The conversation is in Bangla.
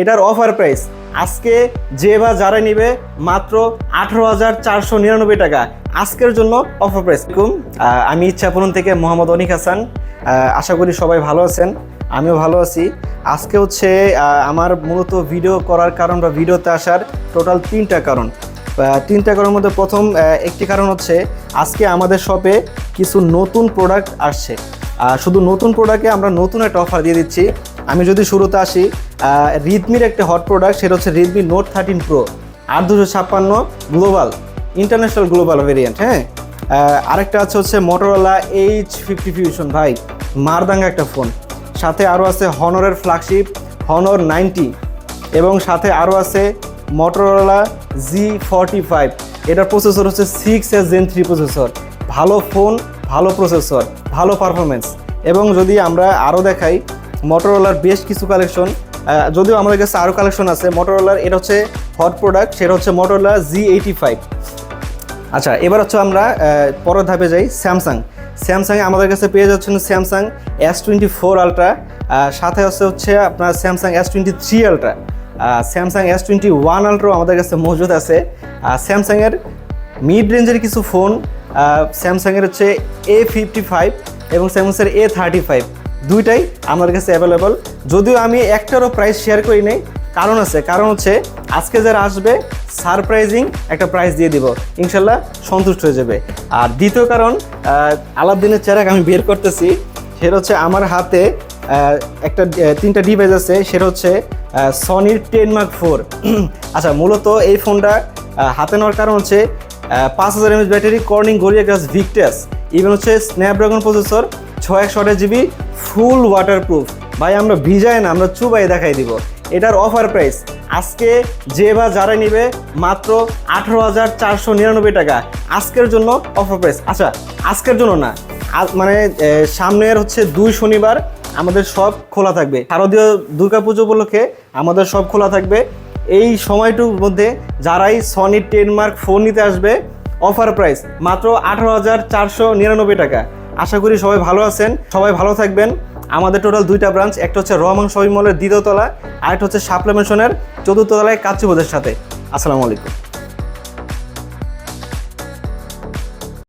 এটার অফার প্রাইস আজকে যে বা যারা নিবে মাত্র 18,499 টাকা। আজকের জন্য অফার প্রাইস। আমি ইচ্ছাপূরণ থেকে মোহাম্মদ অনিক হাসান। আশা করি সবাই ভালো আছেন, আমিও ভালো আছি। আজকে হচ্ছে আমার মূলত ভিডিও করার কারণ বা ভিডিওতে আসার টোটাল তিনটা কারণের মধ্যে প্রথম একটি কারণ হচ্ছে আজকে আমাদের শপে কিছু নতুন প্রোডাক্ট আসছে। শুধু নতুন প্রোডাক্টে আমরা নতুন একটা অফার দিয়ে দিচ্ছি। আমি যদি শুরুতে আসি, রিদমির একটা হট প্রোডাক্ট, সেটা হচ্ছে Redmi note 13 pro 8/256 global, international global variant. হ্যাঁ, আরেকটা হচ্ছে মোটরোলা H50 ফিউশন, ভাই মারদাঙ্গা একটা ফোন। সাথে আরও আছে হনরের ফ্ল্যাগশিপ হনর 90, এবং সাথে আরও আছে মোটরোলা Z45। এটার প্রসেসর হচ্ছে 6S Gen 3 প্রসেসর। ভালো ফোন, ভালো প্রসেসর, ভালো পারফরমেন্স। এবং যদি আমরা আরও দেখাই মোটরোলার বেশ কিছু কালেকশন, যদিও আমাদের কাছে আরও কালেকশন আছে মোটরোলার। এটা হচ্ছে হট প্রোডাক্ট, সেটা হচ্ছে মোটরোলা Z85। আচ্ছা, এবার হচ্ছে আমরা পরের ধাপে যাই। স্যামসাংয়ে আমাদের কাছে পেয়ে যাচ্ছেন স্যামসাং S24 আলট্রা, সাথে হচ্ছে আপনার Samsung S23 ultra, Samsung S21 আলট্রাও আমাদের কাছে মজুদ আছে। স্যামসাংয়ের মিড রেঞ্জের কিছু ফোন, স্যামসাংয়ের হচ্ছে A55 এবং স্যামসাংয়ের A35, দুইটাই আমাদের কাছে অ্যাভেলেবল। যদিও আমি একটারও প্রাইস শেয়ার করি নাই, কারণ হচ্ছে আজকে যারা আসবে সারপ্রাইজিং একটা প্রাইস দিয়ে দিব, ইনশাল্লাহ সন্তুষ্ট হয়ে যাবে। আর দ্বিতীয় কারণ, আলাদিনের চেরাগ আমি বের করতেছি, সেটা হচ্ছে আমার হাতে একটা 3টা ডিভাইস আছে, সেটা হচ্ছে সনির 10 Mark IV। আচ্ছা, মূলত এই ফোনটা হাতে নেওয়ার কারণ হচ্ছে 5000 mAh battery, Corning Gorilla Glass Victus, even হচ্ছে Snapdragon processor, 6128 GB, full waterproof. ভাই আমরা ভিজাই না, আমরা চুবাই দেখাই দিব। এটার অফার প্রাইস আজকে যে বা যারা নিবে মাত্র 18,499 টাকা। আজকের জন্য অফার প্রাইস। আচ্ছা, আজকের জন্য না, মানে সামনের হচ্ছে 2 শনিবার আমাদের সব খোলা থাকবে। শারদীয় দুর্গাপুজো উপলক্ষে আমাদের সব খোলা থাকবে। এই সময়টুর মধ্যে যারাই সনি 10 Mark IV নিতে আসবে, অফার প্রাইস মাত্র 18,499 টাকা। আশা করি সবাই ভালো আছেন, সবাই ভালো থাকবেন। আমাদের টোটাল 2টা ব্রাঞ্চ, একটা হচ্ছে রহমান শপিং মলের 2য় তলা, আরেকটা হচ্ছে সাপ্লামেশনের 4র্থ তলায় কাচ্চিবোধের সাথে। আসসালামু আলাইকুম।